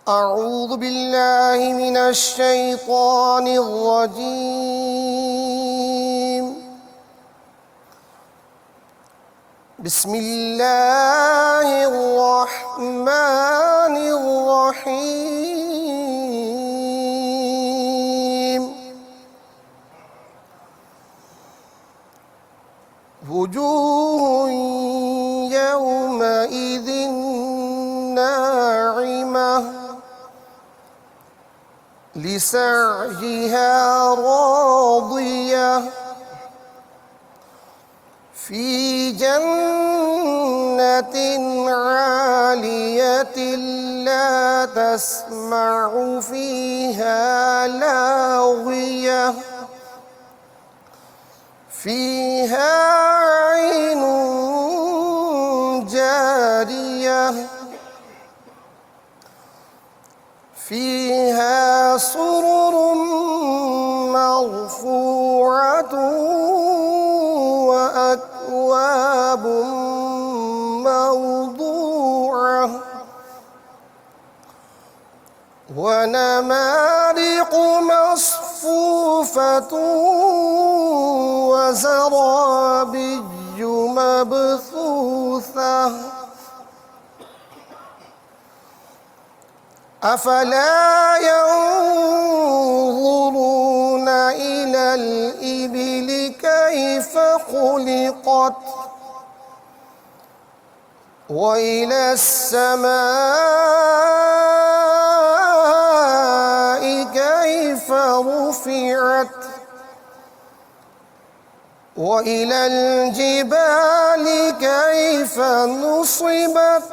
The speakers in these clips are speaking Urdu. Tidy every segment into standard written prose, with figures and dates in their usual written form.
أعوذ بالله من الشيطان الرجيم. بسم الله الرحمن الرحيم. وجوه يومئذ ناعمة لسعيها راضية في جنة عالية لا تسمع فيها لاغية فيها عين جارية فيها سرر مرفوعة وأكواب موضوعة ونمارق مصفوفة وزرابي مبثوثة أفلا ينظرون إلى الإبل كيف خلقت وإلى السماء كيف رفعت وإلى الجبال كيف نصبت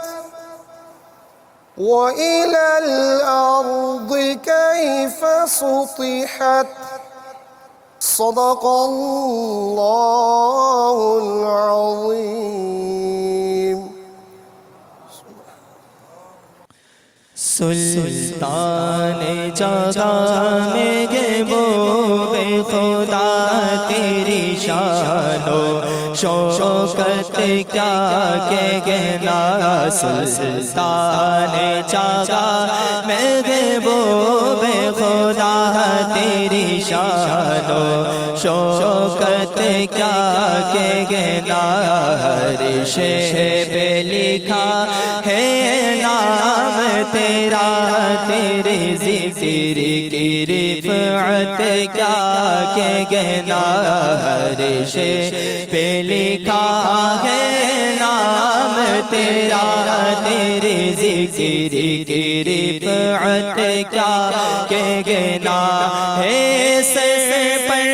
وإلى الأرض كيف سطحت. صدق الله العظيم. سلطان جگہ میں گو بے خدا تیری شان و شوکت کیا کہ گنا. سلطان جگہ میں گو بے خدا تیری شان و شوکت کیا کہ گنا. ہر شے پہ لکھا ہے نام تیرا تیرے ذکر کی رفعت کیا کہ گنا. ہر شے پہ لکھا ہے نام تیرا تیرے ذکر کی رفعت کیا کہ گنا. ہے سر پر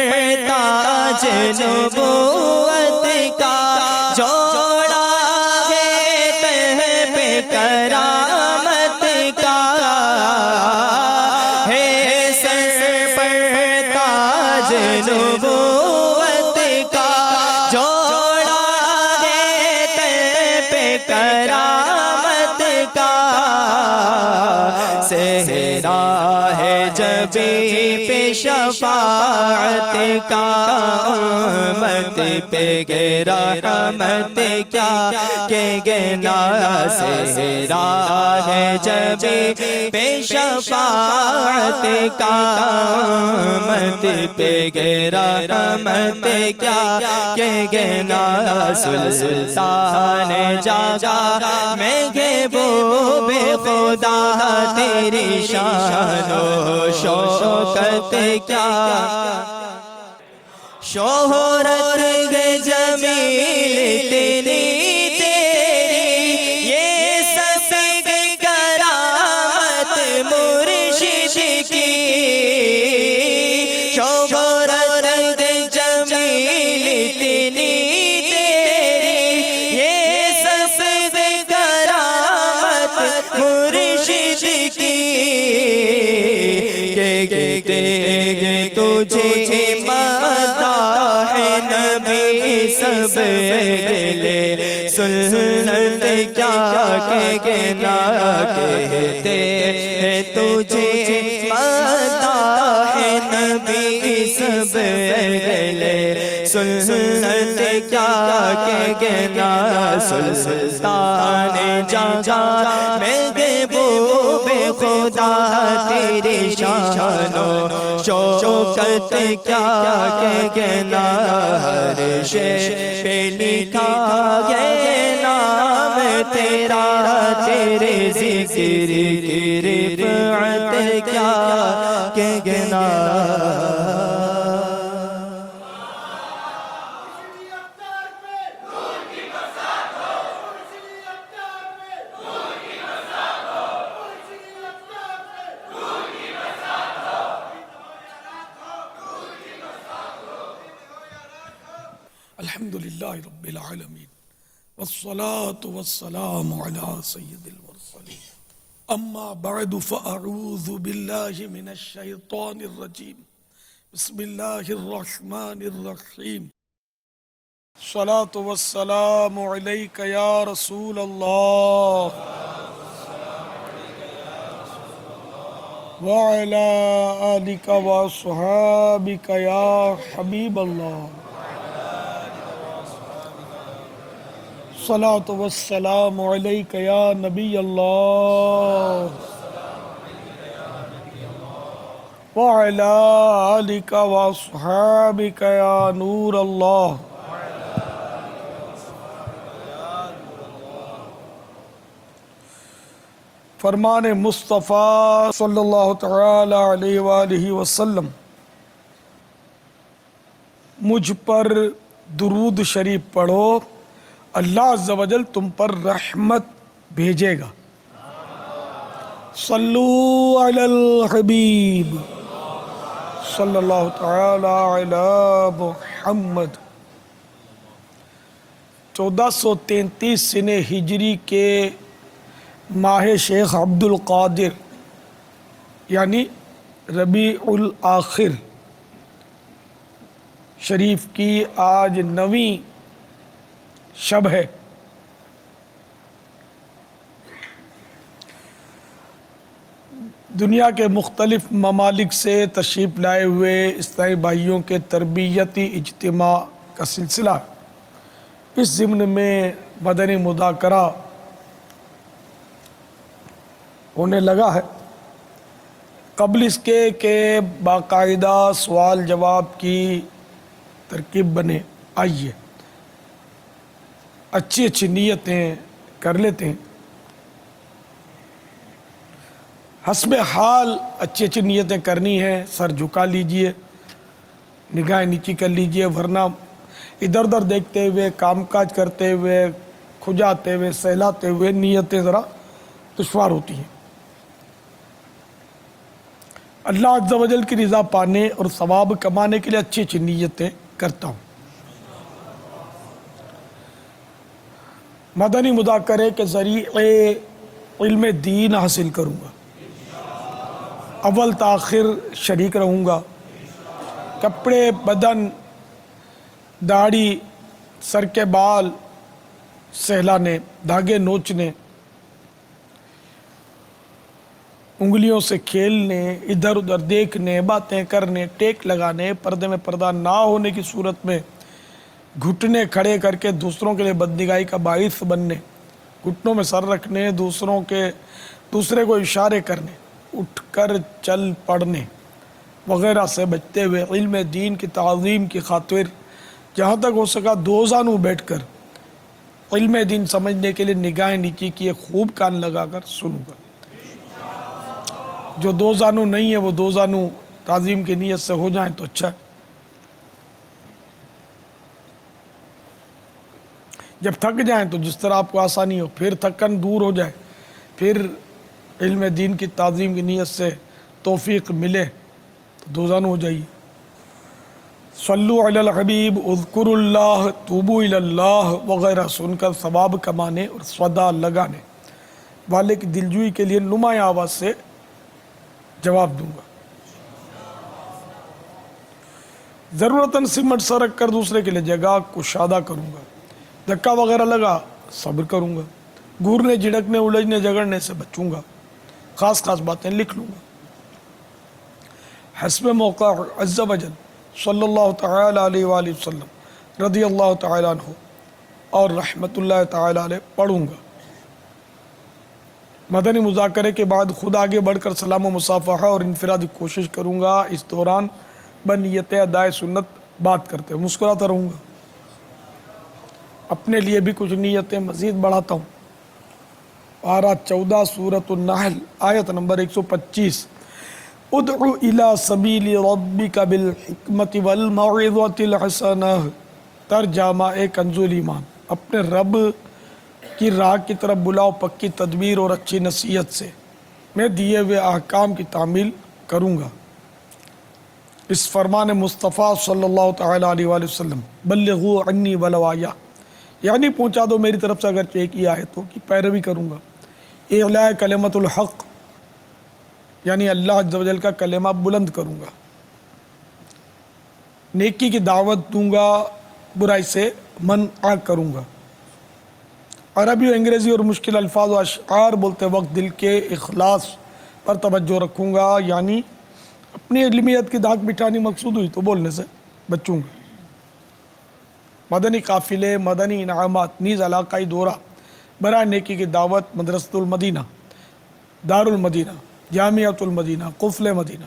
تاج نبوت کا جوڑا ہے تہ پہ کرامت کا. ہے سر پر تاج نبوت کا جوڑا ہے تہ پہ کرامت کا. صحرا ہے جبی پہ شفاعت کا. امت پہ گرا رحمت کیا کہ گنا. صحرا ہے جبی پہ شفاعت کا. امت پہ گرا رحمت کیا کہ گنا. سلطان جگہ میں گو بے خدا تیری شان و شوکت کیا. شہرت جمیل تیری تیری یہ سب کرامت مرشد کی. شہرت جمیل تیری تیری یہ سب کرامت مرشد کی. تجھے مداح نبی سب گلے سنت کیا کہ گنا. کہتے ہیں تجھے مداح نبی سب گلے سنت کیا کہ گنا. سلطان جگہ میں گو بے خدا خدا تیری شان و شوکت کیا کہنا، ہر شے پہ لکھا ہے نام تیرا، تیرے ذکر کی رفعت کیا کہنا۔ الحمدللہ رب العالمین والصلاة والسلام علی سید المرسلین، اما بعد فاعوذ باللہ من الشیطان الرجیم، بسم اللہ الرحمن الرحیم۔ الصلاة والسلام علیک یا رسول اللہ وعلی آلک واصحابک یا حبیب اللہ۔ الصلاة والسلام علیک یا نبی اللہ وعلی آلک واصحابک یا نور اللہ۔ فرمان مصطفیٰ صلی اللہ تعالی علیہ وآلہ وسلم، مجھ پر درود شریف پڑھو، اللہ عز و جل تم پر رحمت بھیجے گا۔ صلو علی الحبیب صلی اللہ تعالی علی محمد۔ 1433 سنہ ہجری کے ماہ شیخ عبد القادر یعنی ربیع الآخر شریف کی آج 9ویں شب ہے۔ دنیا کے مختلف ممالک سے تشریف لائے ہوئے اسلامی بھائیوں کے تربیتی اجتماع کا سلسلہ اس ضمن میں مدنی مذاکرہ ہونے لگا ہے۔ قبل اس کے کہ باقاعدہ سوال جواب کی ترکیب بنے، آئیے اچھی اچھی نیتیں کر لیتے ہیں۔ حسب حال اچھی اچھی نیتیں کرنی ہیں، سر جھکا لیجئے، نگاہیں نیچی کر لیجئے، ورنہ ادھر ادھر دیکھتے ہوئے، کام کاج کرتے ہوئے، کھجاتے ہوئے، سہلاتے ہوئے نیتیں ذرا دشوار ہوتی ہیں۔ اللہ عز و جل کی رضا پانے اور ثواب کمانے کے لیے اچھی اچھی نیتیں کرتا ہوں۔ مدنی مذاکرے کے ذریعے علم دین حاصل کروں گا، اول تاخر شریک رہوں گا، کپڑے، بدن، داڑھی، سر کے بال سہلانے، دھاگے نوچنے، انگلیوں سے کھیلنے، ادھر ادھر دیکھنے، باتیں کرنے، ٹیک لگانے، پردے میں پردہ نہ ہونے کی صورت میں گھٹنے کھڑے کر کے دوسروں کے لیے بدنگاہی کا باعث بننے، گھٹنوں میں سر رکھنے، دوسرے کو اشارے کرنے، اٹھ کر چل پڑنے وغیرہ سے بچتے ہوئے علم دین کی تعظیم کی خاطر جہاں تک ہو سکا دو زانوں بیٹھ کر علم دین سمجھنے کے لیے نگاہیں نیچی کیے خوب کان لگا کر سنوں گا۔ جو دو زانوں نہیں ہے وہ دو زانوں تعظیم کی نیت سے ہو جائیں تو اچھا ہے۔ جب تھک جائیں تو جس طرح آپ کو آسانی ہو، پھر تھکن دور ہو جائے، پھر علم دین کی تعظیم کی نیت سے توفیق ملے تو دو زانوں ہو جائیے۔ صلو علی الحبیب، اذکر اللہ، توبو الی اللہ وغیرہ سن کر ثواب کمانے اور صدا لگانے والے کی دلجوئی کے لیے نمایاں آواز سے جواب دوں گا۔ ضرورتاً سمٹ سرک کر دوسرے کے لیے جگہ کشادہ کروں گا، دھکا وغیرہ لگا صبر کروں گا، گورنے جھڑکنے الجھنے جگڑنے سے بچوں گا، خاص باتیں لکھ لوں گا۔ حسب موقع عز و جل صلی اللہ تعالی علیہ وآلہ وسلم رضی اللہ تعالی عنہ اور رحمت اللہ تعالی علیہ پڑھوں گا۔ مدنی مذاکرے کے بعد خود آگے بڑھ کر سلام و مصافحہ اور انفرادی کوشش کروں گا. اس دوران بنیت ادائے سنت بات کرتے ہوئے مسکراتا رہوں گا. اپنے لیے بھی کچھ نیتیں مزید بڑھاتا ہوں. پارہ 14 سورۃ النحل آیت نمبر 125. ادعو الی سبیل ربک بالحکمت والموعظۃ الحسنہ. ترجمہ کنز ایمان. اپنے رب کی راہ کی طرف بلاؤ پکی تدبیر اور اچھی نصیحت سے. میں دیے ہوئے احکام کی تعمیل کروں گا. اس فرمان مصطفیٰ صلی اللہ تعالیٰ علیہ وآلہ وسلم بلغوا عنی ولو آیہ، یعنی پہنچا دو میری طرف سے اگرچہ ایک ہی آیتوں کی پیروی کروں گا. اعلاء کلمۃ الحق، یعنی اللہ عز و جل کا کلمہ بلند کروں گا. نیکی کی دعوت دوں گا، برائی سے منع کروں گا. عربی و انگریزی اور مشکل الفاظ و اشعار بولتے وقت دل کے اخلاص پر توجہ رکھوں گا، یعنی اپنی علمیت کی دھاک بٹھانی مقصود ہوئی تو بولنے سے بچوں گا. مدنی قافلے، مدنی انعامات نیز علاقائی دورہ برائے نیکی کی دعوت مدرسۃ المدینہ، دار المدینہ، جامعۃ المدینہ، قفل مدینہ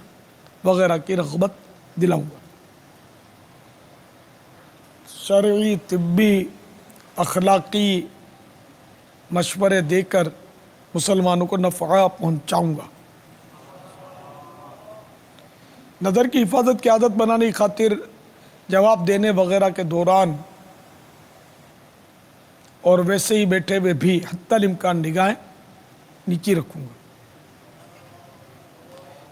وغیرہ کی رغبت دلاؤں گا. شرعی، طبی، اخلاقی مشورے دے کر مسلمانوں کو نفع پہنچاؤں گا. نظر کی حفاظت کی عادت بنانے کی خاطر جواب دینے وغیرہ کے دوران اور ویسے ہی بیٹھے ہوئے بھی حتی الامکان نگاہیں نیچی رکھوں گا.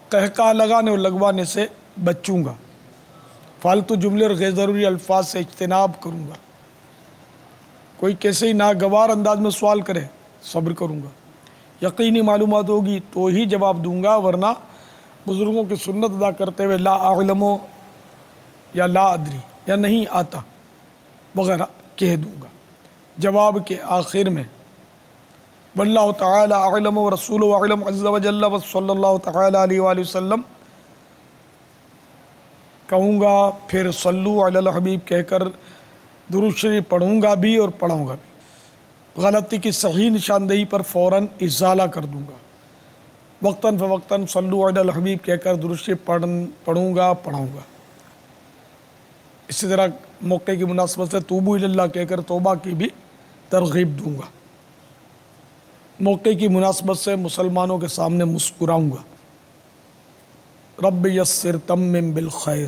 قہقہ لگانے اور لگوانے سے بچوں گا. فالتو جملے اور غیر ضروری الفاظ سے اجتناب کروں گا. کوئی کیسے ہی ناگوار انداز میں سوال کرے صبر کروں گا. یقینی معلومات ہوگی تو ہی جواب دوں گا، ورنہ بزرگوں کی سنت ادا کرتے ہوئے لا اعلم یا لا ادری یا نہیں آتا وغیرہ کہہ دوں گا. جواب کے آخر میں واللہ تعالی اعلم ورسولہ اعلم عز وجل وصلی اللہ تعالی علیہ وآلہ وسلم کہوں گا. پھر صلو علی الحبیب کہہ کر درود شریف پڑھوں گا بھی اور پڑھاؤں گا بھی. غلطی کی صحیح نشاندہی پر فوراً ازالہ کر دوں گا. وقتاً فوقتاً صلو علی الحبیب کہہ کر درود شریف پڑھوں گا، پڑھاؤں گا. اسی طرح موقع کی مناسبت سے توبوا الی اللہ کہہ کر توبہ کی بھی ترغیب دوں گا. موقع کی مناسبت سے مسلمانوں کے سامنے مسکراؤں گا. رب یسر تمم بالخیر.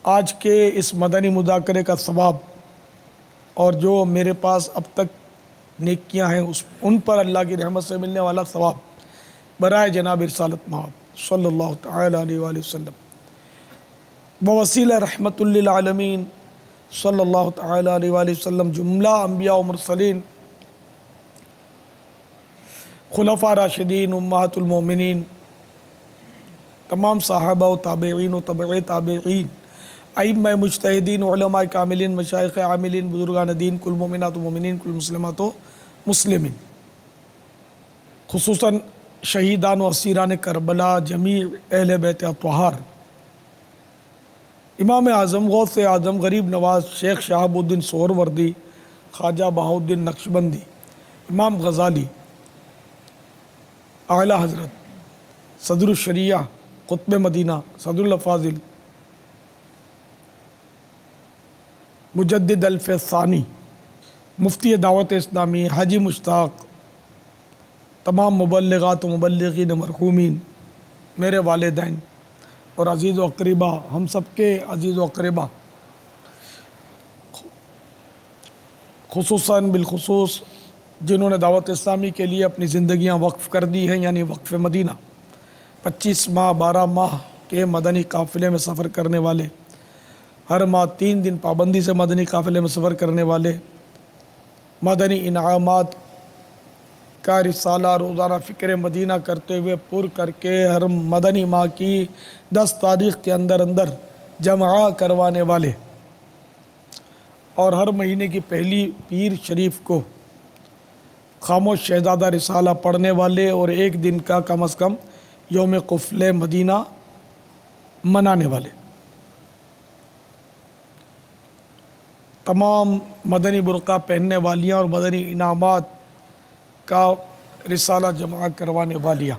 آج کے اس مدنی مذاکرے کا ثواب اور جو میرے پاس اب تک نیکیاں ہیں ان پر اللہ کی رحمت سے ملنے والا ثواب برائے جناب رسالت مآب صلی اللہ تعالی علیہ وآلہ وسلم بوسیلہ رحمت للعالمین صلی اللہ تعالی علیہ وآلہ وسلم جملہ انبیاء و مرسلین، خلفاء راشدین، امہات المومنین، تمام صحابہ و تابعین و تبع تابعین، ائمہ مجتہدین، علماء کاملین، مشائخ عاملین، بزرگان دین، کل مومنات و مومنین، کل مسلمات و مسلمین، خصوصاً شہیدان و اسیران کربلا، جمیع اہل بیت اطہار، امام اعظم، غوث اعظم، غریب نواز، شیخ شہاب الدین سہروردی، خواجہ بہاؤالدین نقشبندی، امام غزالی، اعلیٰ حضرت صدر الشریعہ قطب مدینہ صدر الافاضل مجدد الف ثانی، مفتی دعوت اسلامی حاجی مشتاق، تمام مبلغات و مبلغین مرحومین، میرے والدین اور عزیز و اقربا، ہم سب کے عزیز و اقربا، خصوصاً بالخصوص جنہوں نے دعوت اسلامی کے لیے اپنی زندگیاں وقف کر دی ہیں، یعنی وقف مدینہ، 25 ماہ 12 ماہ کے مدنی قافلے میں سفر کرنے والے، ہر ماہ 3 دن پابندی سے مدنی قافلے میں سفر کرنے والے، مدنی انعامات کا رسالہ روزانہ فکر مدینہ کرتے ہوئے پر کر کے ہر مدنی ماہ کی 10 تاریخ کے اندر جمع کروانے والے، اور ہر مہینے کی پہلی پیر شریف کو خاموش شہزادہ رسالہ پڑھنے والے، اور ایک دن کا کم از کم یوم قفل مدینہ منانے والے، تمام مدنی برقع پہننے والیاں اور مدنی انعامات کا رسالہ جمع کروانے والیاں،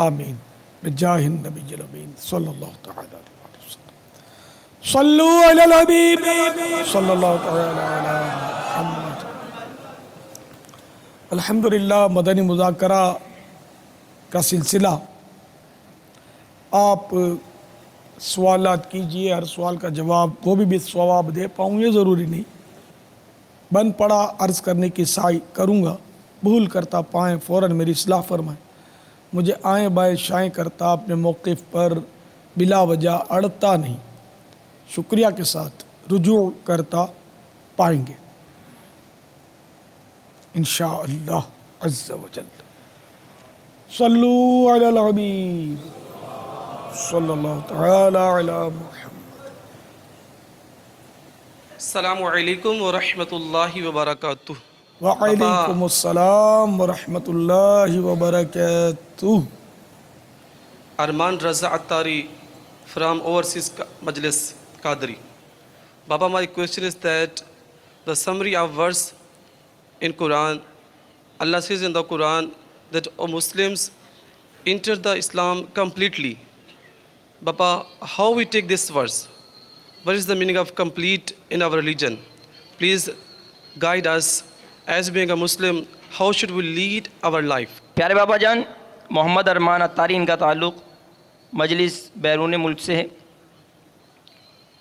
آمین بجاہ النبی الامین صلی اللہ تعالی علیہ وسلم۔ صلو علی الحبیب صلی اللہ تعالی علی محمد۔ الحمدللہ مدنی مذاکرہ کا سلسلہ، آپ سوالات کیجئے، ہر سوال کا جواب وہ بھی ثواب دے پاؤں یہ ضروری نہیں، بن پڑا عرض کرنے کی سعی کروں گا، بھول کرتا پائیں فوراً میری اصلاح فرمائیں، مجھے آئیں بائیں شائیں کرتا اپنے موقف پر بلا وجہ اڑتا نہیں، شکریہ کے ساتھ رجوع کرتا پائیں گے انشاءاللہ عز و جل۔ صلو علی الحبیب صلی اللہ تعالی علی محمد۔ السلام علیکم ورحمۃ اللہ وبرکاتہ۔ وعلیکم السلام ورحمۃ اللہ وبرکاتہ۔ ارمان رضا عطاری from overseas Majlis Qadri. Baba, my question is that the summary of verse in Quran, Allah says in the Quran that Muslims enter the Islam completely. Baba, how we take this verse? What is the meaning of complete in our religion? Please guide us. As being a Muslim, how should we lead our life? پیارے بابا جان، محمد ارمان عطاری، ان کا تعلق مجلس بیرون ملک سے ہے۔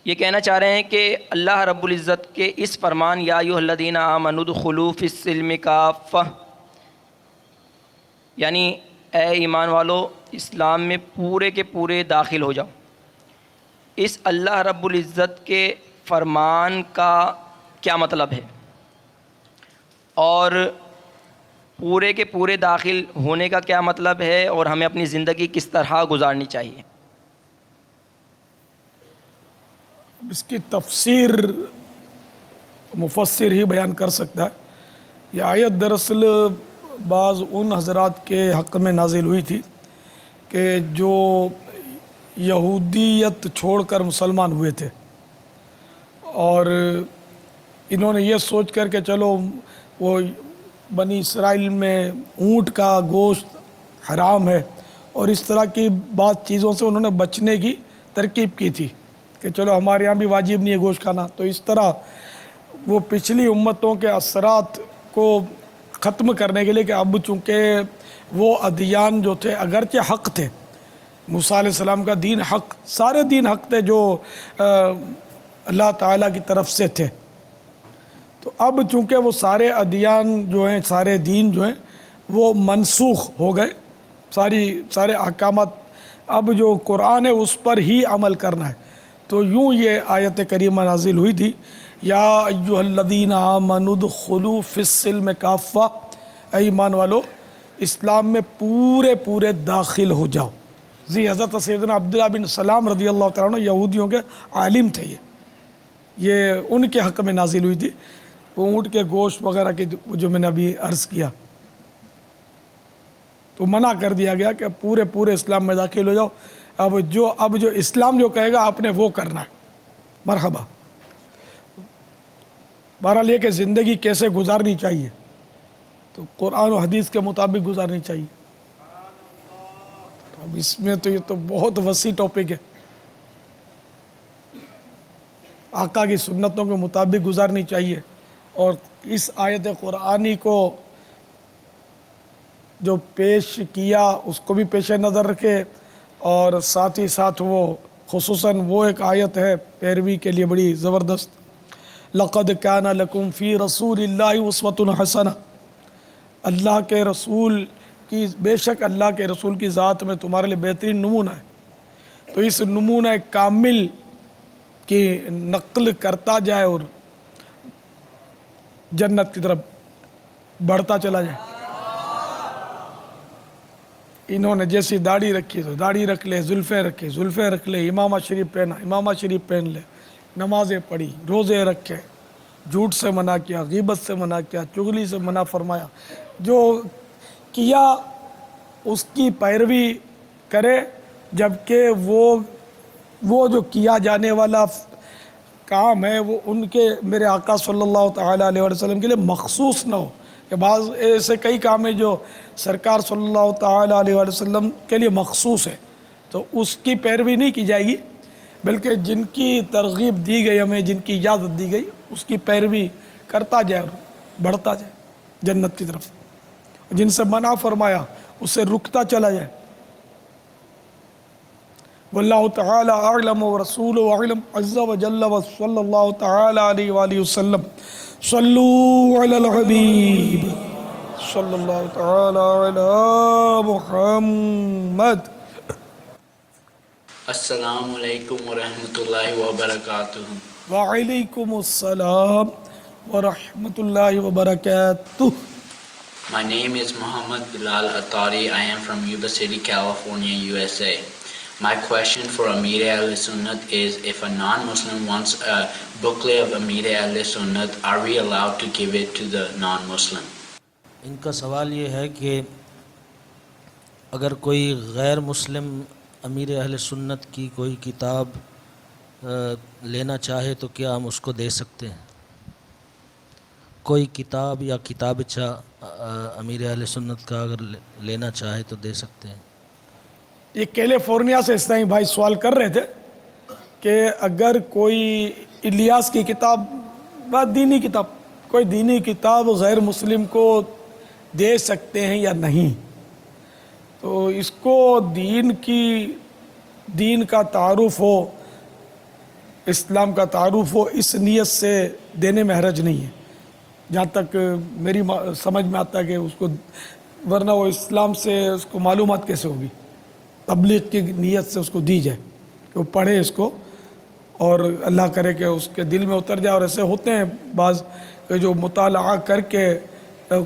یہ کہنا چاہ رہے ہیں کہ اللہ رب العزت کے اس فرمان یا ایھا الذین آمنوا ادخلوا فی السلم کافہ، یعنی اے ایمان والو اسلام میں پورے کے پورے داخل ہو جاؤ، اس اللہ رب العزت کے فرمان کا کیا مطلب ہے اور پورے کے پورے داخل ہونے کا کیا مطلب ہے، اور ہمیں اپنی زندگی کس طرح گزارنی چاہیے؟ اس کی تفسیر مفسر ہی بیان کر سکتا ہے۔ یہ آیت دراصل بعض ان حضرات کے حق میں نازل ہوئی تھی کہ جو یہودیت چھوڑ کر مسلمان ہوئے تھے، اور انہوں نے یہ سوچ کر کہ چلو وہ بنی اسرائیل میں اونٹ کا گوشت حرام ہے، اور اس طرح کی بعض چیزوں سے انہوں نے بچنے کی ترکیب کی تھی کہ چلو ہمارے یہاں بھی واجب نہیں ہے گوشت کھانا، تو اس طرح وہ پچھلی امتوں کے اثرات کو ختم کرنے کے لیے کہ اب چونکہ وہ ادیان جو تھے اگرچہ حق تھے، موسیٰ علیہ السلام کا دین حق، سارے دین حق تھے جو اللہ تعالیٰ کی طرف سے تھے، تو اب چونکہ وہ سارے ادیان جو ہیں، سارے دین جو ہیں وہ منسوخ ہو گئے، سارے احکامات اب جو قرآن ہے اس پر ہی عمل کرنا ہے، تو یوں یہ آیت کریمہ نازل ہوئی تھی، یا ایھا الذین آمنوا ادخلوا فی السلم کافہ، اے ایمان والو اسلام میں پورے داخل ہو جاؤ۔ جی حضرت سیدنا عبداللہ بن سلام رضی اللہ تعالیٰ عنہ یہودیوں کے عالم تھے، یہ ان کے حق میں نازل ہوئی تھی، وہ اونٹ کے گوشت وغیرہ کے جو میں نے ابھی عرض کیا، تو منع کر دیا گیا کہ پورے اسلام میں داخل ہو جاؤ، اب جو اسلام جو کہے گا آپ نے وہ کرنا ہے، مرحبا۔ بہرحال یہ کہ زندگی کیسے گزارنی چاہیے، تو قرآن و حدیث کے مطابق گزارنی چاہیے۔ اب اس میں تو یہ تو بہت وسیع ٹاپک ہے، آقا کی سنتوں کے مطابق گزارنی چاہیے، اور اس آیت قرآنی کو جو پیش کیا اس کو بھی پیش نظر رکھے، اور ساتھ ہی ساتھ وہ خصوصاً وہ ایک آیت ہے پیروی کے لیے بڑی زبردست، لَقَدْ كَانَ لَكُمْ فِي رَسُولِ اللَّهِ أُسْوَةٌ حَسَنَةٌ، اللہ کے رسول کی، بے شک اللہ کے رسول کی ذات میں تمہارے لیے بہترین نمونہ ہے، تو اس نمونہ کامل کی نقل کرتا جائے اور جنت کی طرف بڑھتا چلا جائے۔ انہوں نے جیسی داڑھی رکھی تو داڑھی رکھ لے، زلفیں رکھ لے، امامہ شریف پہنا، امامہ شریف پہن لے، نمازیں پڑھی، روزے رکھے، جھوٹ سے منع کیا، غیبت سے منع کیا، چغلی سے منع فرمایا، جو کیا اس کی پیروی کرے، جبکہ وہ جو کیا جانے والا کام ہے وہ ان کے میرے آقا صلی اللہ تعالیٰ علیہ وسلم کے لیے مخصوص نہ ہو، کہ بعض ایسے کئی کام ہیں جو سرکار صلی اللہ تعالیٰ علیہ وآلہ وسلم کے لیے مخصوص ہے، تو اس کی پیروی نہیں کی جائے گی، بلکہ جن کی ترغیب دی گئی ہمیں، جن کی اجازت دی گئی، اس کی پیروی کرتا جائے اور بڑھتا جائے جنت کی طرف، جن سے منع فرمایا اس سے رکتا چلا جائے۔ واللہ تعالی اعلم ورسولہ اعلم عز وجل وصلی اللہ تعالی علیہ وآلہ وسلم۔ صلو علی الحبیب صلی اللہ تعالی علی محمد۔ السلام علیکم ورحمۃ اللہ وبرکاتہ۔ وعلیکم السلام ورحمۃ اللہ وبرکاتہ۔ My name is Muhammad Bilal Attari. I am from Yuba City, California, USA. My question for Amir Ahl-Sunnat is, if a non-Muslim wants a booklet of Amir Ahl-Sunnat, are we allowed to give it to the non-Muslim? ان کا سوال یہ ہے کہ اگر کوئی غیر مسلم امیر اہل سنت کی کوئی کتاب لینا چاہے تو کیا ہم اس کو دے سکتے ہیں؟ کوئی کتاب یا کتابچہ امیر اہل سنت کا اگر لینا چاہے تو دے سکتے ہیں؟ یہ کیلیفورنیا سے اسلامی بھائی سوال کر رہے تھے کہ اگر کوئی الیاس کی کتاب، بات دینی کتاب، کوئی دینی کتاب غیر مسلم کو دے سکتے ہیں یا نہیں، تو اس کو دین کا تعارف ہو، اسلام کا تعارف ہو، اس نیت سے دینے میں حرج نہیں ہے، جہاں تک میری سمجھ میں آتا ہے کہ اس کو، ورنہ وہ اسلام سے اس کو معلومات کیسے ہوگی؟ تبلیغ کی نیت سے اس کو دی جائے کہ وہ پڑھے اس کو، اور اللہ کرے کہ اس کے دل میں اتر جائے۔ اور ایسے ہوتے ہیں بعض کہ جو مطالعہ کر کے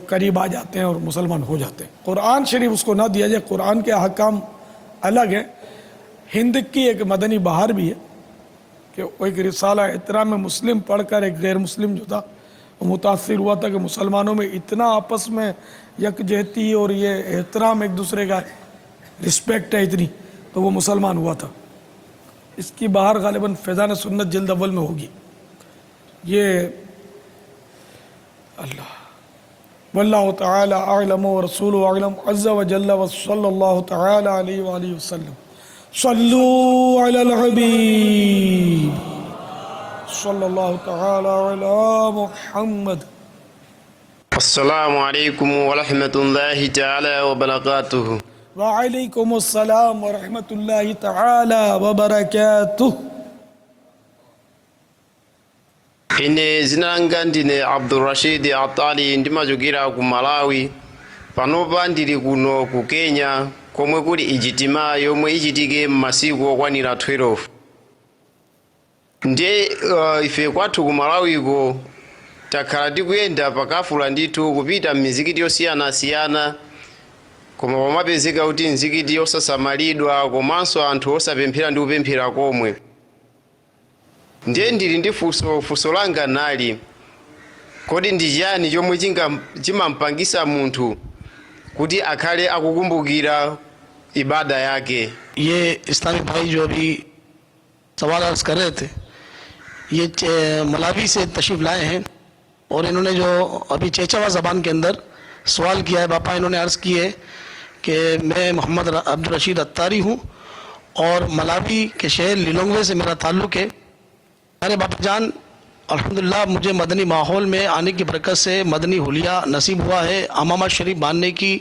قریب آ جاتے ہیں اور مسلمان ہو جاتے ہیں۔ قرآن شریف اس کو نہ دیا جائے، قرآن کے احکام الگ ہیں۔ ہند کی ایک مدنی بہار بھی ہے کہ وہ ایک رسالہ احترام مسلم پڑھ کر ایک غیر مسلم جو تھا وہ متاثر ہوا تھا کہ مسلمانوں میں اتنا آپس میں یکجہتی اور یہ احترام ایک دوسرے کا رسپیکٹ ہے اتنی، تو وہ مسلمان ہوا تھا۔ اس کی بہار غالباً فیضان سنت جلد اول میں ہوگی۔ یہ اللہ واللہ تعالی اعلم ورسولہ اعلم عز وجل وصلی اللہ تعالی علیہ وآلہ وسلم۔ صلو علی الحبیب صلی اللہ تعالی علی محمد۔ السلام علیکم ورحمۃ اللہ تعالی وبرکاتہ۔ وعلیکم السلام ورحمۃ اللہ تعالی وبرکاتہ۔ Ine zinanga ndine Abdurrashid Atali ndimachokera ku Malawi. Panopa ndili kuno ku Kenya komwe kuli ijitima yomwe ichitike m'masiku okwanira 12. Ndiye ife kwathu ku Malawiko takhala tikuyenda pakafula ndithu kupita m'mizikiti yosiyanasiyana, koma pomapezeka kuti mzikiti osasamalidwa komanso anthu osapemphera ndi kupemphera komwe. Ndiye ndili ndi funso langa nali, kodi ndi chiyani chomwe chimampangisa munthu kuti akhale akukumbukira ibada yake? یہ اسلامی بھائی جو ابھی سوال عرض کر رہے تھے یہ ملاوی سے تشریف لائے ہیں، اور انہوں نے جو ابھی چیچاوا زبان کے اندر سوال کیا ہے، باپا انہوں نے عرض کی ہے کہ میں محمد عبدالرشید اتاری ہوں اور ملاوی کے شہر للونگوے سے میرا تعلق ہے۔ میرے باپا جان الحمدللہ مجھے مدنی ماحول میں آنے کی برکت سے مدنی حلیہ نصیب ہوا ہے، امامہ شریف باندھنے کی،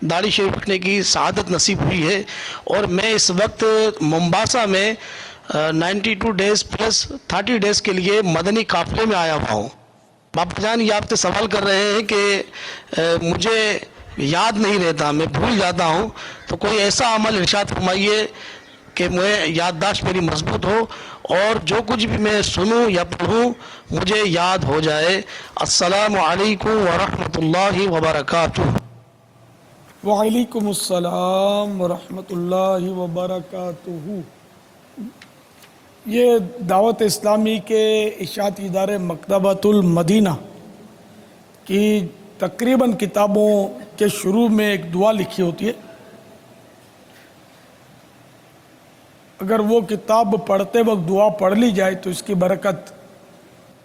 داڑھی شریف رکھنے کی سعادت نصیب ہوئی ہے، اور میں اس وقت ممباسا میں 92 ڈیز پلس 30 ڈیز کے لیے مدنی قافلے میں آیا ہوا ہوں۔ باپا جان یہ آپ سے سوال کر رہے ہیں کہ مجھے یاد نہیں رہتا، میں بھول جاتا ہوں، تو کوئی ایسا عمل ارشاد فرمائیے کہ میں یادداشت میری مضبوط ہو اور جو کچھ بھی میں سنوں یا پڑھوں مجھے یاد ہو جائے۔ السلام علیکم ورحمۃ اللہ وبرکاتہ۔ وعلیکم السلام ورحمۃ اللہ وبرکاتہ۔ یہ دعوت اسلامی کے اشاعتی ادارے مکتبۃ المدینہ کی تقریباً کتابوں کے شروع میں ایک دعا لکھی ہوتی ہے، اگر وہ کتاب پڑھتے وقت دعا پڑھ لی جائے تو اس کی برکت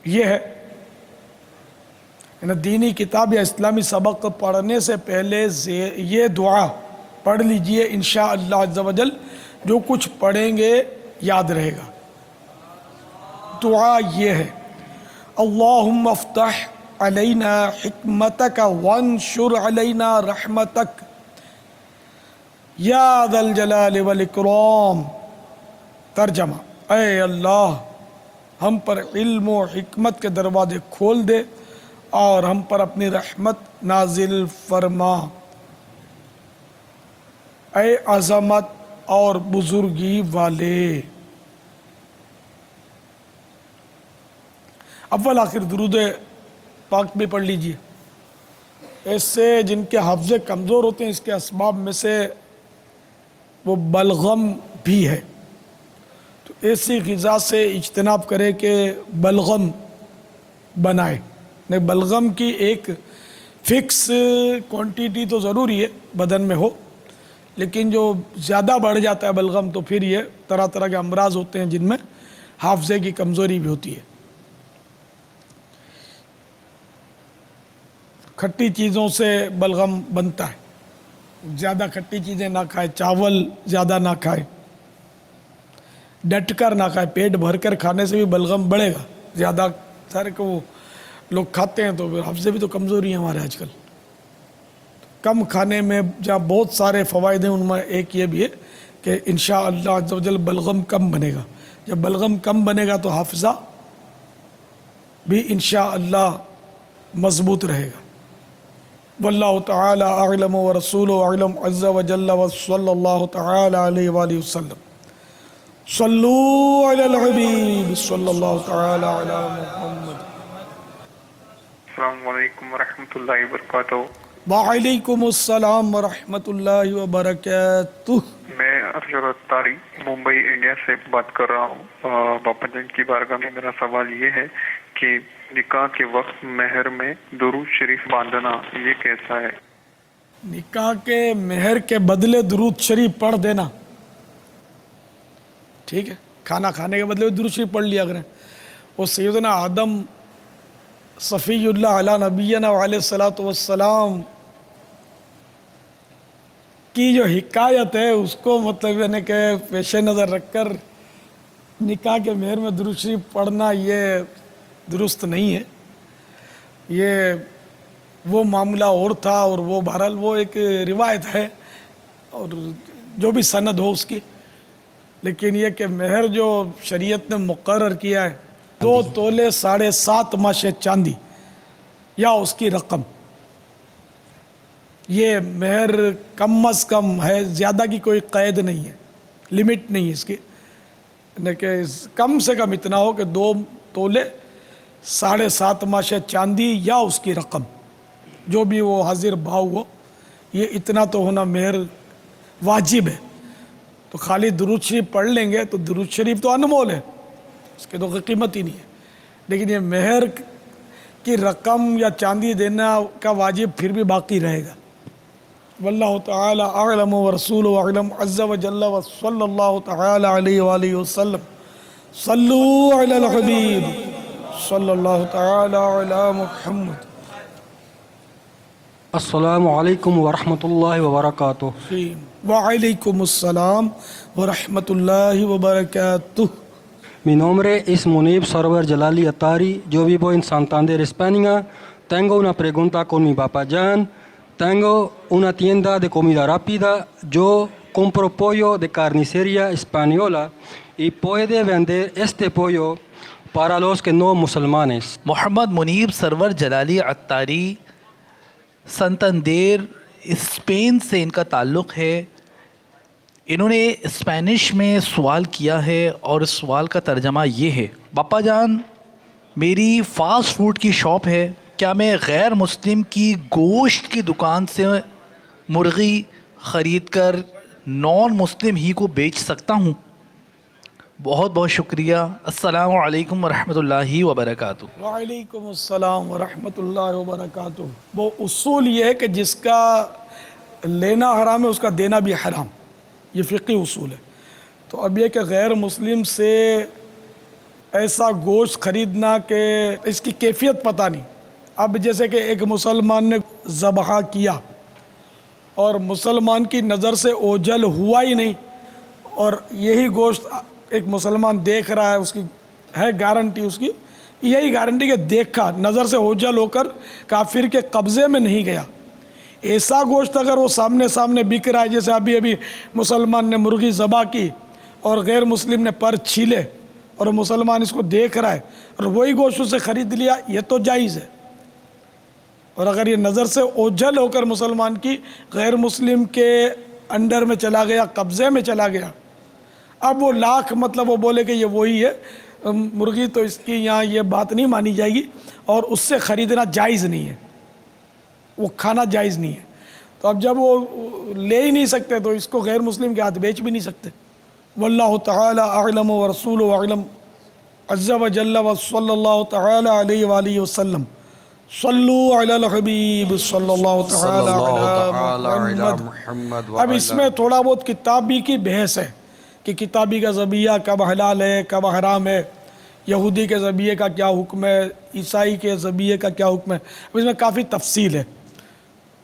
یہ ہے دینی کتاب یا اسلامی سبق پڑھنے سے پہلے یہ دعا پڑھ لیجئے، انشاءاللہ عز و جل جو کچھ پڑھیں گے یاد رہے گا۔ دعا یہ ہے: اللہم افتح علینا حکمتک وانشر علینا رحمتک یا ذا الجلال والاکرام۔ ترجمہ: اے اللہ ہم پر علم و حکمت کے دروازے کھول دے اور ہم پر اپنی رحمت نازل فرما۔ اے عظمت اور بزرگی والے۔ اول آخر درود پاک بھی پڑھ لیجئے۔ ایسے جن کے حافظے کمزور ہوتے ہیں اس کے اسباب میں سے وہ بلغم بھی ہے، تو ایسی غذا سے اجتناب کرے کہ بلغم بنائے۔ نہیں، بلغم کی ایک فکس کوانٹیٹی تو ضروری ہے بدن میں ہو، لیکن جو زیادہ بڑھ جاتا ہے بلغم تو پھر یہ طرح طرح کے امراض ہوتے ہیں جن میں حافظے کی کمزوری بھی ہوتی ہے۔ کھٹی چیزوں سے بلغم بنتا ہے، زیادہ کھٹی چیزیں نہ کھائے، چاول زیادہ نہ کھائے، ڈٹ کر نہ کھائے، پیٹ بھر کر کھانے سے بھی بلغم بڑھے گا۔ زیادہ سارے کو لوگ کھاتے ہیں تو حافظے بھی تو کمزوری ہیں ہمارے آج کل۔ کم کھانے میں جہاں بہت سارے فوائد ہیں ان میں ایک یہ بھی ہے کہ انشاءاللہ عز و جل بلغم کم بنے گا۔ جب بلغم کم بنے گا تو حافظہ بھی انشاءاللہ مضبوط رہے گا۔ واللہ تعالی اعلم ورسولہ اعلم عز و جل وصلی اللہ تعالی علیہ وآلہ وسلم۔ صلو علی الحبیب صلی اللہ تعالی علی محمد۔ السلام علیکم ورحمۃ اللہ وبرکاتہ۔ وعلیکم السلام ورحمۃ اللہ وبرکاتہ۔ میں ارشد اتاری ممبئی انڈیا سے بات کر رہا ہوں۔ باپا جان کی بارگاہ میں میرا سوال یہ ہے کہ نکاح کے وقت مہر میں درود شریف باندھنا یہ کیسا ہے؟ نکاح کے مہر کے بدلے درود شریف پڑھ دینا ٹھیک ہے، کھانا کھانے کے بدلے درود شریف پڑھ لیا کریں۔ وہ سیدنا آدم صفی اللہ علیہ نبینا علیہ الصلوۃ والسلام کی جو حکایت ہے اس کو مطلب یعنی کہ پیش نظر رکھ کر نکاح کے مہر میں درود شریف پڑھنا یہ درست نہیں ہے۔ یہ وہ معاملہ اور تھا اور وہ بہرحال وہ ایک روایت ہے اور جو بھی سند ہو اس کی، لیکن یہ کہ مہر جو شریعت نے مقرر کیا ہے 2 تولے 7.5 ماشے چاندی یا اس کی رقم، یہ مہر کم از کم ہے، زیادہ کی کوئی قید نہیں ہے، لمٹ نہیں ہے اس کی، یعنی کہ کم سے کم اتنا ہو کہ 2 تولے 7.5 ماشے چاندی یا اس کی رقم، جو بھی وہ حاضر بھاؤ ہو، یہ اتنا تو ہونا مہر واجب ہے۔ تو خالی درود شریف پڑھ لیں گے تو درود شریف تو انمول ہے، اس کے تو قیمت ہی نہیں ہے، لیکن یہ مہر کی رقم یا چاندی دینا کا واجب پھر بھی باقی رہے گا۔ واللہ تعالی اعلم ورسولہ اعلم عز و جل وصلی اللہ تعالی علیہ وآلہ وسلم۔ صلو علی الحبیب صلی اللہ تعالی علی محمد۔ السلام علیکم ورحمۃ اللہ وبرکاتہ۔ وعلیکم السلام ورحمۃ اللہ وبرکاتہ۔ Mi nombre es Munib Sarwar Jalali Atari. Yo vivo en Santander, España. Tengo una pregunta con mi papá Jan. Tengo una tienda de comida rápida. Yo compro pollo de carnicería española y puede vender este pollo para los que no musulmanes. محمد منیب سرور جلالی عطاری، سنتندیر اسپین سے ان کا تعلق ہے۔ انہوں نے اسپینش میں سوال کیا ہے اور اس سوال کا ترجمہ یہ ہے: باپا جان، میری فاسٹ فوڈ کی شاپ ہے، کیا میں غیر مسلم کی گوشت کی دکان سے مرغی خرید کر نان مسلم ہی کو بیچ سکتا ہوں؟ بہت بہت شکریہ۔ السلام علیکم ورحمۃ اللہ وبرکاتہ۔ وعلیکم السلام ورحمۃ اللہ وبرکاتہ۔ وہ اصول یہ ہے کہ جس کا لینا حرام ہے اس کا دینا بھی حرام، یہ فقہی اصول ہے۔ تو اب یہ کہ غیر مسلم سے ایسا گوشت خریدنا کہ اس کی کیفیت پتہ نہیں، اب جیسے کہ ایک مسلمان نے ذبح کیا اور مسلمان کی نظر سے اوجھل ہوا ہی نہیں، اور یہی گوشت ایک مسلمان دیکھ رہا ہے، اس کی ہے گارنٹی، اس کی یہی گارنٹی کہ دیکھا، نظر سے اوجھل ہو کر کافر کے قبضے میں نہیں گیا، ایسا گوشت اگر وہ سامنے بک رہا ہے، جیسے ابھی مسلمان نے مرغی ذبح کی اور غیر مسلم نے پر چھیلے اور مسلمان اس کو دیکھ رہا ہے اور وہی گوشت اسے خرید لیا، یہ تو جائز ہے۔ اور اگر یہ نظر سے اوجھل ہو کر مسلمان کی غیر مسلم کے انڈر میں چلا گیا، قبضے میں چلا گیا، اب وہ لاکھ مطلب وہ بولے کہ یہ وہی ہے مرغی، تو اس کی یہاں یہ بات نہیں مانی جائے گی اور اس سے خریدنا جائز نہیں ہے، وہ کھانا جائز نہیں ہے۔ تو اب جب وہ لے ہی نہیں سکتے تو اس کو غیر مسلم کے ہاتھ بیچ بھی نہیں سکتے۔ واللہ تعالی اعلم ورسولہ اعلم عز وجل وصلی اللہ تعالی علیہ وآلہ وسلم۔ صلو علی الحبیب صلی اللہ تعالی علی محمد۔ اب اس میں تھوڑا بہت کتابی کی بحث ہے کہ کتابی کا ذبیحہ کب حلال ہے کب حرام ہے، یہودی کے ذبیحے کا کیا حکم ہے، عیسائی کے ذبیحے کا کیا حکم ہے، اب اس میں کافی تفصیل ہے۔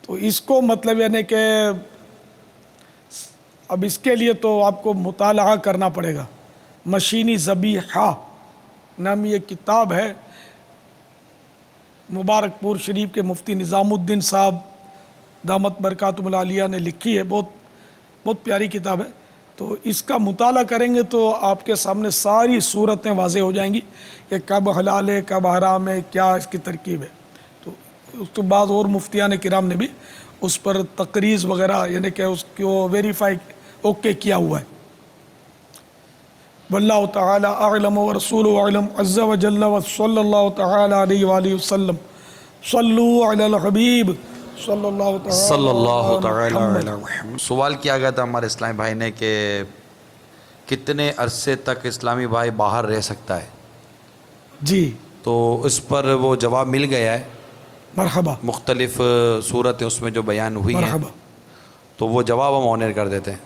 تو اس کو مطلب یعنی کہ اب اس کے لیے تو آپ کو مطالعہ کرنا پڑے گا۔ مشینی ذبیحہ نام یہ کتاب ہے، مبارک پور شریف کے مفتی نظام الدین صاحب دامت برکاتہم العالیہ نے لکھی ہے، بہت پیاری کتاب ہے۔ تو اس کا مطالعہ کریں گے تو آپ کے سامنے ساری صورتیں واضح ہو جائیں گی کہ کب حلال ہے کب حرام ہے، کیا اس کی ترکیب ہے۔ تو اس کے بعد اور مفتیان کرام نے بھی اس پر تقریض وغیرہ یعنی کہ اس کو ویریفائی اوکے کیا ہوا ہے۔ واللہ تعالی اعلم ورسولہ اعلم عز وجل وصلی اللہ تعالی علیہ وآلہ وسلم۔ صلو علی الحبیب صلی اللہ تعالی علی محمد۔ سوال کیا گیا تھا ہمارے اسلامی بھائی نے کہ کتنے عرصے تک اسلامی بھائی باہر رہ سکتا ہے؟ جی تو اس پر وہ جواب مل گیا ہے، مرحبا، مختلف صورتیں اس میں جو بیان ہوئی ہیں، مرحبا، تو وہ جواب ہم آنر کر دیتے ہیں۔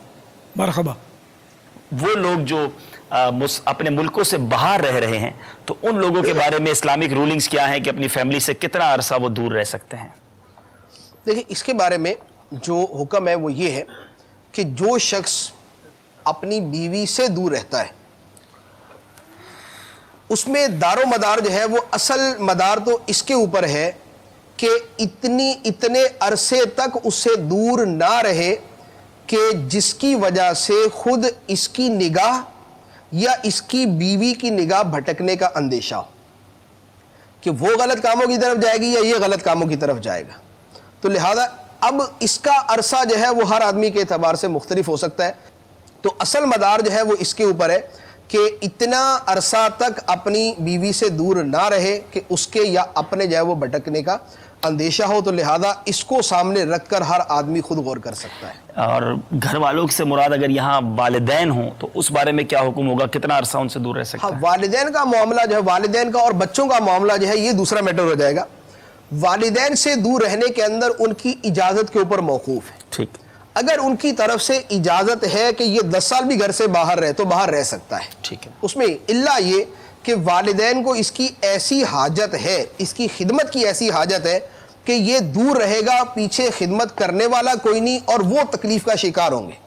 مرحبا۔ وہ لوگ جو اپنے ملکوں سے باہر رہ رہے ہیں تو ان لوگوں کے بارے میں اسلامک رولنگز کیا ہیں کہ اپنی فیملی سے کتنا عرصہ وہ دور رہ سکتے ہیں؟ دیکھیں اس کے بارے میں جو حکم ہے وہ یہ ہے کہ جو شخص اپنی بیوی سے دور رہتا ہے اس میں دار و مدار جو ہے وہ اصل مدار تو اس کے اوپر ہے کہ اتنے عرصے تک اس سے دور نہ رہے کہ جس کی وجہ سے خود اس کی نگاہ یا اس کی بیوی کی نگاہ بھٹکنے کا اندیشہ ہو کہ وہ غلط کاموں کی طرف جائے گی یا یہ غلط کاموں کی طرف جائے گا۔ تو لہذا اب اس کا عرصہ جو ہے وہ ہر آدمی کے اعتبار سے مختلف ہو سکتا ہے، تو اصل مدار جو ہے وہ اس کے اوپر ہے کہ اتنا عرصہ تک اپنی بیوی سے دور نہ رہے کہ اس کے یا اپنے جو ہے وہ بھٹکنے کا اندیشہ ہو، تو لہذا اس کو سامنے رکھ کر ہر آدمی خود غور کر سکتا ہے۔ اور گھر والوں سے مراد اگر یہاں والدین ہوں تو اس بارے میں کیا حکم ہوگا، کتنا عرصہ ان سے دور رہ سکتا ہے؟ والدین کا معاملہ جو ہے، والدین کا اور بچوں کا معاملہ جو ہے یہ دوسرا میٹر ہو جائے گا۔ والدین سے دور رہنے کے اندر ان کی اجازت کے اوپر موقوف ہے۔ ٹھیک، اگر ان کی طرف سے اجازت ہے کہ یہ 10 سال بھی گھر سے باہر رہے تو باہر رہ سکتا ہے، ٹھیک ہے۔ اس میں الا یہ کہ والدین کو اس کی ایسی حاجت ہے، اس کی خدمت کی ایسی حاجت ہے کہ یہ دور رہے گا، پیچھے خدمت کرنے والا کوئی نہیں اور وہ تکلیف کا شکار ہوں گے،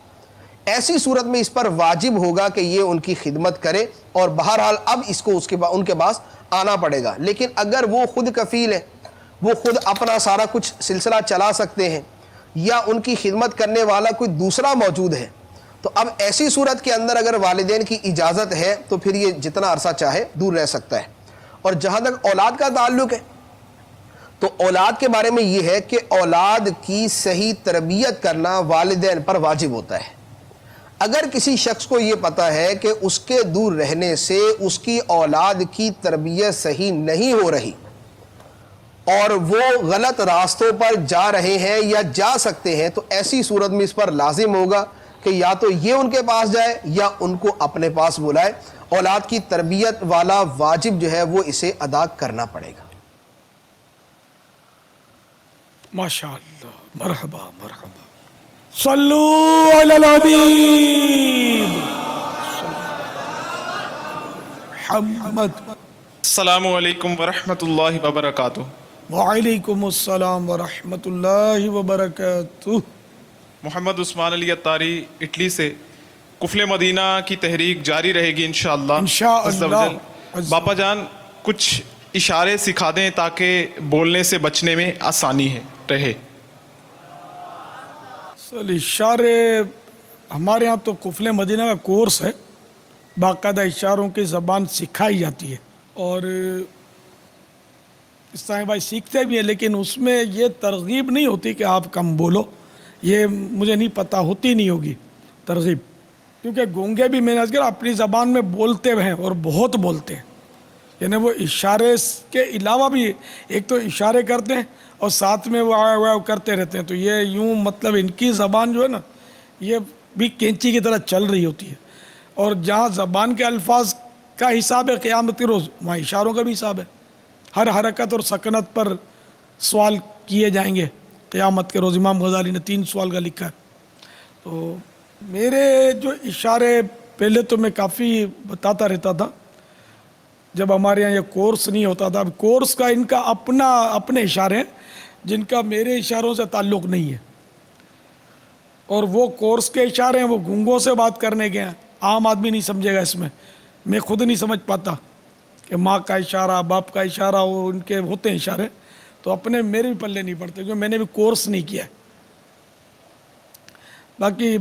ایسی صورت میں اس پر واجب ہوگا کہ یہ ان کی خدمت کرے، اور بہرحال اب اس کو ان کے پاس آنا پڑے گا۔ لیکن اگر وہ خود کفیل ہے، وہ خود اپنا سارا کچھ سلسلہ چلا سکتے ہیں، یا ان کی خدمت کرنے والا کوئی دوسرا موجود ہے، تو اب ایسی صورت کے اندر اگر والدین کی اجازت ہے تو پھر یہ جتنا عرصہ چاہے دور رہ سکتا ہے۔ اور جہاں تک اولاد کا تعلق ہے تو اولاد کے بارے میں یہ ہے کہ اولاد کی صحیح تربیت کرنا والدین پر واجب ہوتا ہے۔ اگر کسی شخص کو یہ پتا ہے کہ اس کے دور رہنے سے اس کی اولاد کی تربیت صحیح نہیں ہو رہی اور وہ غلط راستوں پر جا رہے ہیں یا جا سکتے ہیں، تو ایسی صورت میں اس پر لازم ہوگا کہ یا تو یہ ان کے پاس جائے یا ان کو اپنے پاس بلائے۔ اولاد کی تربیت والا واجب جو ہے وہ اسے ادا کرنا پڑے گا۔ ماشاءاللہ، مرحبا مرحبا۔ صلو علی الحبیب محمد۔ السلام علیکم ورحمۃ اللہ وبرکاتہ۔ وعلیکم السلام ورحمۃ اللہ وبرکاتہ۔ محمد عثمان علی اتاری اٹلی سے، قفل مدینہ کی تحریک جاری رہے گی انشاءاللہ انشاءاللہ۔ باپا جان کچھ اشارے سکھا دیں تاکہ بولنے سے بچنے میں آسانی رہے۔ اشارے ہمارے یہاں تو قفل مدینہ کا کورس ہے، باقاعدہ اشاروں کی زبان سکھائی جاتی ہے، اور اسلامی بھائی سیکھتے بھی ہیں، لیکن اس میں یہ ترغیب نہیں ہوتی کہ آپ کم بولو، یہ مجھے نہیں پتہ، ہوتی نہیں ہوگی ترغیب، کیونکہ گونگے بھی میں نے کہا اپنی زبان میں بولتے ہیں اور بہت بولتے ہیں، یعنی وہ اشارے کے علاوہ بھی ایک تو اشارے کرتے ہیں اور ساتھ میں وہ کرتے رہتے ہیں، تو یہ یوں مطلب ان کی زبان جو ہے نا یہ بھی کینچی کی طرح چل رہی ہوتی ہے، اور جہاں زبان کے الفاظ کا حساب ہے قیامت کے روز، وہاں اشاروں کا بھی حساب ہے، ہر حرکت اور سکنت پر سوال کیے جائیں گے قیامت کے روز۔ امام غزالی نے 3 سوال کا لکھا ہے۔ تو میرے جو اشارے پہلے تو میں کافی بتاتا رہتا تھا جب ہمارے یہاں یہ کورس نہیں ہوتا تھا، اب کورس کا ان کا اپنے اشارے ہیں جن کا میرے اشاروں سے تعلق نہیں ہے، اور وہ کورس کے اشارے ہیں وہ گونگوں سے بات کرنے کے ہیں، عام آدمی نہیں سمجھے گا، اس میں خود نہیں سمجھ پاتا کہ ماں کا اشارہ، باپ کا اشارہ، وہ ان کے ہوتے ہیں اشارے، تو اپنے میرے بھی پلے نہیں پڑتے کیونکہ میں نے بھی کورس نہیں کیا ہے۔ باقی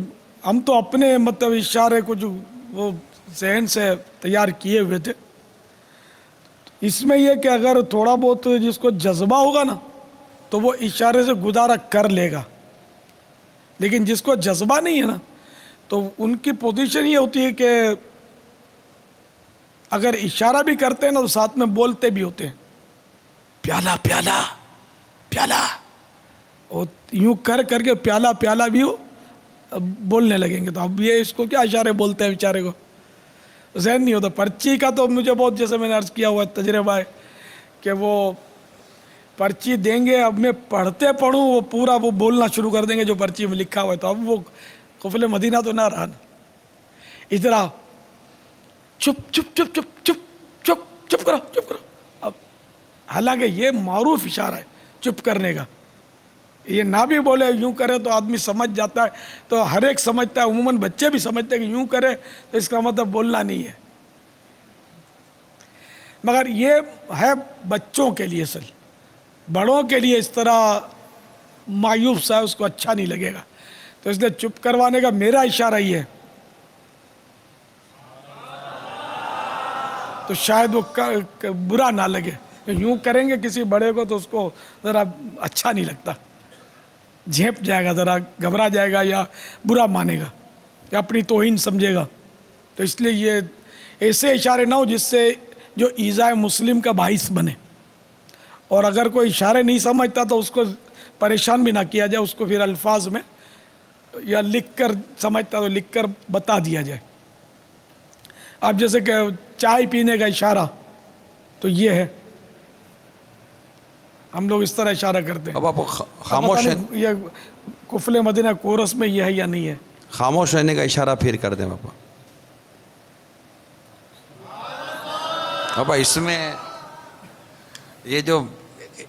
ہم تو اپنے مطلب اشارے کو جو وہ ذہن سے تیار کیے ہوئے تھے، اس میں یہ کہ اگر تھوڑا بہت جس کو جذبہ ہوگا نا تو وہ اشارے سے گزارا کر لے گا، لیکن جس کو جذبہ نہیں ہے نا تو ان کی پوزیشن یہ ہوتی ہے کہ اگر اشارہ بھی کرتے ہیں نا تو ساتھ میں بولتے بھی ہوتے ہیں، پیالہ پیالہ پیالہ، اور یوں کر کے پیالہ پیالہ بھی ہو بولنے لگیں گے، تو اب یہ اس کو کیا اشارے بولتے ہیں بیچارے کو، ذہن نہیں ہوتا۔ پرچی کا تو مجھے بہت، جیسے میں نے عرض کیا ہوا تجربہ ہے کہ وہ پرچی دیں گے، اب میں پڑھوں وہ پورا وہ بولنا شروع کر دیں گے جو پرچی میں لکھا ہوا ہے، تو اب وہ قفل مدینہ تو نہ رہا نا، ادھر چپ چپ چپ چپ چپ چپ چپ کرو چپ کرو۔ اب حالانکہ یہ معروف اشارہ ہے چپ کرنے کا، یہ نہ بھی بولے یوں کرے تو آدمی سمجھ جاتا ہے، تو ہر ایک سمجھتا ہے، عموماً بچے بھی سمجھتے ہیں کہ یوں کرے تو اس کا مطلب بولنا نہیں ہے، مگر یہ ہے بچوں کے لیے، اصل بڑوں کے لیے اس طرح مایوب سا ہے، اس کو اچھا نہیں لگے گا، تو اس لیے چپ کروانے کا میرا اشارہ یہ ہے، تو شاید وہ برا نہ لگے، یوں کریں گے کسی بڑے کو تو اس کو ذرا اچھا نہیں لگتا، جھیپ جائے گا، ذرا گھبرا جائے گا یا برا مانے گا یا اپنی توہین سمجھے گا، تو اس لیے یہ ایسے اشارے نہ ہو جس سے جو ایذائے مسلم کا باعث بنے، اور اگر کوئی اشارے نہیں سمجھتا تو اس کو پریشان بھی نہ کیا جائے، اس کو پھر الفاظ میں یا لکھ کر سمجھتا تو لکھ کر بتا دیا جائے۔ اب جیسے کہ چائے پینے کا اشارہ تو یہ ہے، ہم لوگ اس طرح اشارہ کرتے ہیں۔ اب آپ خاموش یہ قفل مدینہ کورس میں یہ ہے یا نہیں ہے؟ خاموش رہنے کا اشارہ پھر کر دیں باپا۔ باپا اس میں یہ جو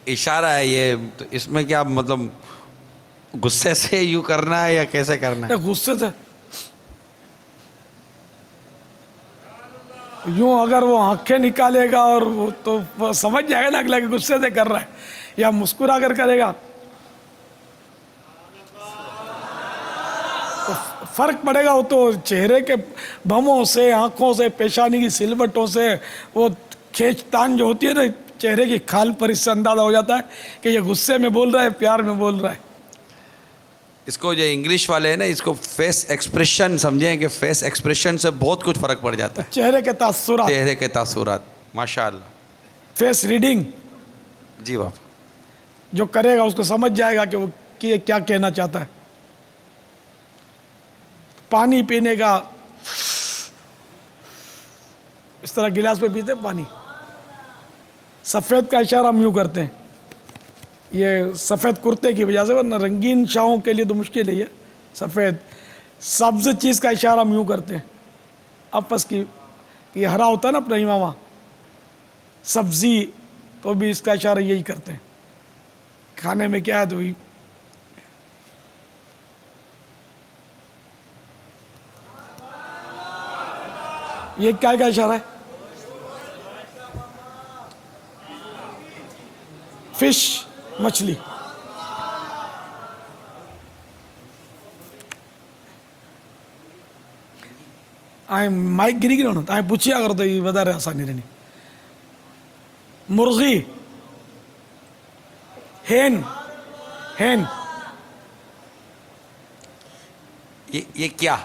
اشارہ ہے یہ اس میں کیا مطلب غصے سے یوں کرنا ہے یا کیسے کرنا ہے؟ غصے سے یوں اگر وہ آنکھیں نکالے گا اور وہ تو سمجھ جائے گا نا اگلا کہ غصے سے کر رہا ہے، یا مسکرا کر کرے گا تو فرق پڑے گا، وہ تو چہرے کے بھموں سے، آنکھوں سے، پیشانی کی سلوٹوں سے وہ کھینچ تان جو ہوتی ہے نا چہرے کی کھال پر، اس سے اندازہ ہو جاتا ہے کہ یہ غصے میں بول رہا ہے، پیار میں بول رہا ہے۔ اس کو جو انگلش والے ہیں نا اس کو فیس ایکسپریشن سمجھیں کہ فیس ایکسپریشن سے بہت کچھ فرق پڑ جاتا ہے، چہرے کے تاثرات، چہرے کے تاثرات، ماشاءاللہ۔ فیس ریڈنگ جی باپ، جو کرے گا اس کو سمجھ جائے گا کہ وہ کیا کہنا چاہتا ہے۔ پانی پینے کا اس طرح گلاس پہ پیتے پانی، سفید کا اشارہ ہم یوں کرتے ہیں، یہ سفید کرتے کی وجہ سے، ورنہ رنگین شاہوں کے لیے تو مشکل ہے، یہ سفید سبز چیز کا اشارہ ہم یوں کرتے ہیں، آپس کی، یہ ہرا ہوتا ہے نا اپنا امامہ، سبزی، تو بھی اس کا اشارہ یہی کرتے ہیں۔ کھانے میں کیا ہے تو یہ کیا اشارہ ہے؟ فش، مچھلی. مائک گری گرو نا پوچھیا کرو تو یہ વધારે આસાની રહેની. مرغی، ہین. یہ کیا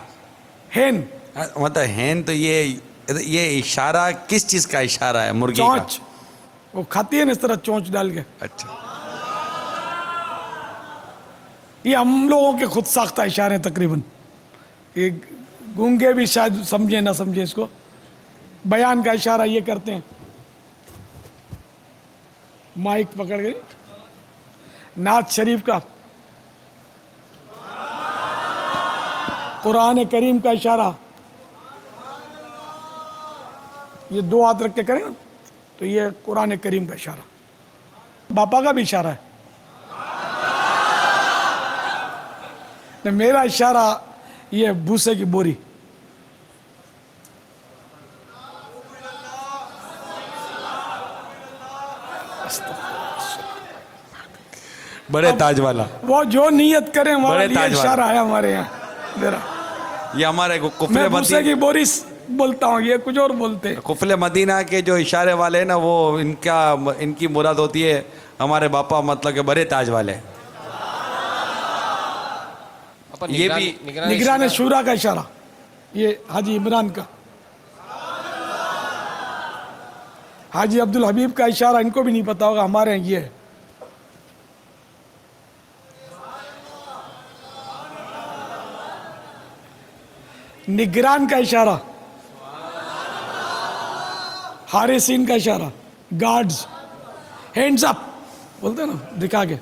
ہین مطلب ہین؟ تو یہ اشارہ کس چیز کا اشارہ ہے؟ مرغی کا؟ چونچ. وہ کھاتی ہے نا اس طرح چونچ ڈال کے. اچھا. یہ ہم لوگوں کے خود ساختہ اشارے ہیں تقریباً. یہ گونگے بھی شاید سمجھے نہ سمجھے اس کو. بیان کا اشارہ یہ کرتے ہیں. مائک پکڑ گئی. نعت شریف کا، قرآن کریم کا اشارہ. یہ دو ہاتھ رکھ کے کریں نا تو یہ قرآن کریم کا اشارہ. باپا کا بھی اشارہ ہے. میرا اشارہ یہ بھوسے کی بوری. بڑے تاج والا. وہ جو نیت کریں ہمارے بڑے لیے تاج والا. اشارہ ہے ہمارے یہاں میرا. یہ ہمارے میں کفل بھوسے کی بوری بولتا ہوں، یہ کچھ اور بولتے ہیں. کفل مدینہ کے جو اشارے والے ہیں نا وہ ان کی مراد ہوتی ہے ہمارے باپا، مطلب کہ بڑے تاج والے. یہ بھی نگران شورا کا اشارہ، یہ حاجی عمران کا. حاجی عبدالحبیب کا اشارہ ان کو بھی نہیں پتا ہوگا، ہمارے یہاں یہ ہے. نگران کا اشارہ، حارسین کا اشارہ، گارڈز. ہینڈز اپ بولتے ہیں نا دکھا کے.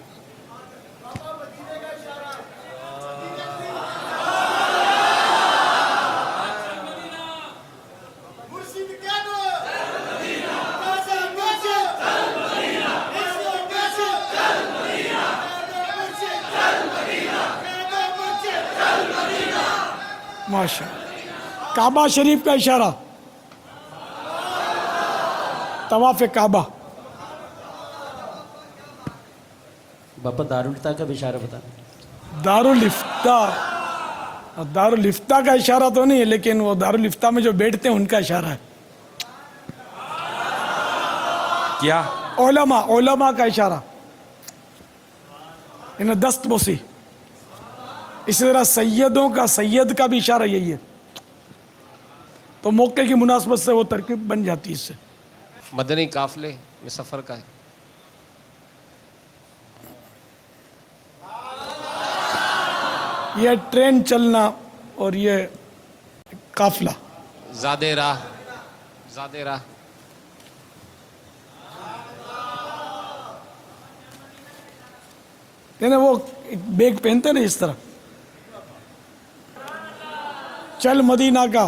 ماشاء اللہ. کعبہ شریف کا اشارہ، طواف کعبہ. باپا دارالفتہ کا بھی اشارہ بتا. دارالفتہ کا اشارہ تو نہیں ہے، لیکن وہ دارالفتہ میں جو بیٹھتے ہیں ان کا اشارہ ہے. کیا؟ علماء کا اشارہ، انہیں دست بوسی. اسی طرح سیدوں کا، سید کا بھی اشارہ یہی ہے. تو موقع کی مناسبت سے وہ ترکیب بن جاتی ہے اس سے. مدنی قافلے میں سفر کا ہے. یہ ٹرین چلنا اور یہ قافلہ. زادے راہ. یعنی وہ ایک بیگ پہنتے نا اس طرح. چل مدینہ کا.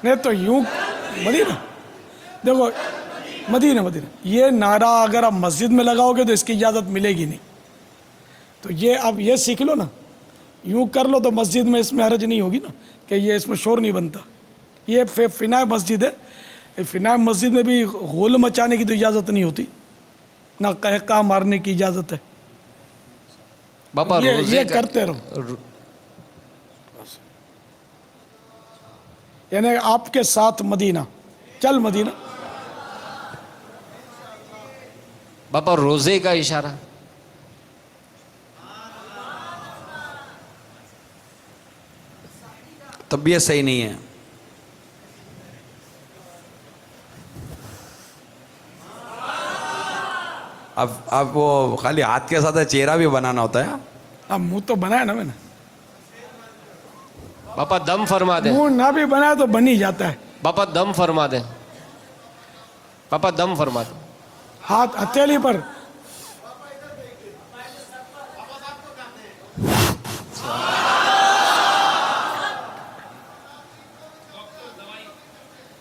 نہیں تو یوں مدینہ، دیکھو مدینہ یہ نعرہ اگر آپ مسجد میں لگاؤ گے تو اس کی اجازت ملے گی نہیں. تو یہ آپ یہ سیکھ لو نا، یوں کر لو تو مسجد میں اس میں حرج نہیں ہوگی نا کہ یہ اس میں شور نہیں بنتا. یہ فنائے مسجد ہے. فنائے مسجد میں بھی غول مچانے کی تو اجازت نہیں ہوتی، نہ قہقہ مارنے کی اجازت ہے. باپا یہ کرتے رہو. یعنی آپ کے ساتھ مدینہ، چل مدینہ. باپا روزے کا اشارہ. تب بھی یہ صحیح نہیں ہے. اب وہ خالی ہاتھ کے ساتھ چہرہ بھی بنانا ہوتا ہے. اب منہ تو بنایا نا میں نے. باپا دم فرما دیں. منہ نہ بھی بنایا تو بن ہی جاتا ہے. باپا دم فرما دیں. باپا دم فرما دیں. ہاتھ ہتھیلی پر.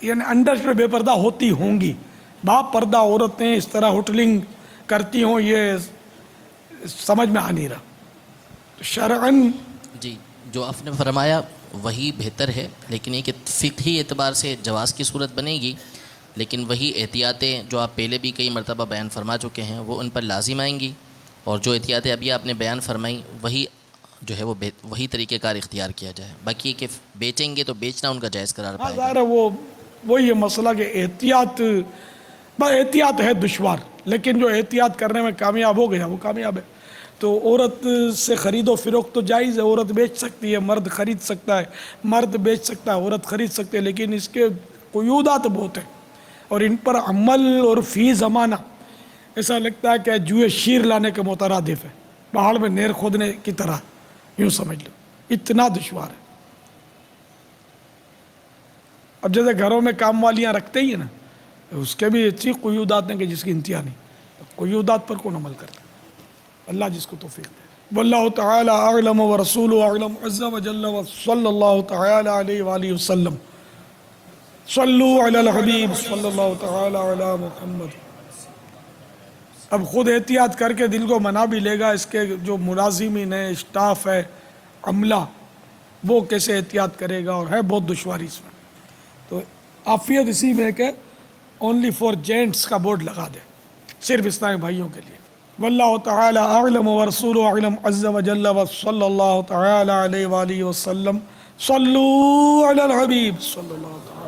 یعنی انڈر پہ بے پردہ ہوتی ہوں گی، باپ پردہ عورتیں اس طرح ہوٹلنگ کرتی ہوں، یہ سمجھ میں آ نہیں رہا شرعاً۔ جی جو آپ نے فرمایا وہی بہتر ہے، لیکن یہ کہ فقہی اعتبار سے جواز کی صورت بنے گی، لیکن وہی احتیاطیں جو آپ پہلے بھی کئی مرتبہ بیان فرما چکے ہیں وہ ان پر لازم آئیں گی، اور جو احتیاطیں ابھی آپ نے بیان فرمائیں وہی جو ہے وہ وہی طریقہ کار اختیار کیا جائے۔ باقی کہ بیچیں گے تو بیچنا ان کا جائز قرار پائے گا۔ ظاہر ہے وہ یہ مسئلہ کہ احتیاط ہے دشوار، لیکن جو احتیاط کرنے میں کامیاب ہو گیا وہ کامیاب ہے۔ تو عورت سے خرید و فروخت تو جائز ہے، عورت بیچ سکتی ہے، مرد خرید سکتا ہے، مرد بیچ سکتا ہے، عورت خرید سکتی ہے، لیکن اس کے قیودات بہت ہیں اور ان پر عمل اور فی زمانہ ایسا لگتا ہے کہ جوئے شیر لانے کے مترادف ہے، پہاڑ میں نہر کھودنے کی طرح، یوں سمجھ لو اتنا دشوار ہے۔ اب جیسے گھروں میں کام والیاں رکھتے ہی ہیں نا، اس کے بھی اتنی قیودات ہیں کہ جس کی انتہا نہیں، قیودات پر کون عمل کرتا ہے؟ اللہ جس کو توفیق دے۔ واللہ تعالی اعلم ورسولہ اعلم عز وجل، وصلی اللہ تعالی علیہ وآلہ وسلم۔ صلو علی الحبیب صلی اللہ تعالی علی محمد۔ اب خود احتیاط کر کے دل کو منا بھی لے گا، اس کے جو ملازمین ہیں، اسٹاف ہے، عملہ، وہ کیسے احتیاط کرے گا، اور ہے بہت دشواری اس میں۔ تو عافیت اسی میں کہ اونلی فار جینٹس کا بورڈ لگا دے، صرف اسلامی بھائیوں کے لیے۔ واللہ تعالی اعلم ورسولہ اعلم عز وجل، وصلی اللہ تعالی علیہ وآلہ وسلم۔ صلو علی الحبیب صلی اللہ تعالی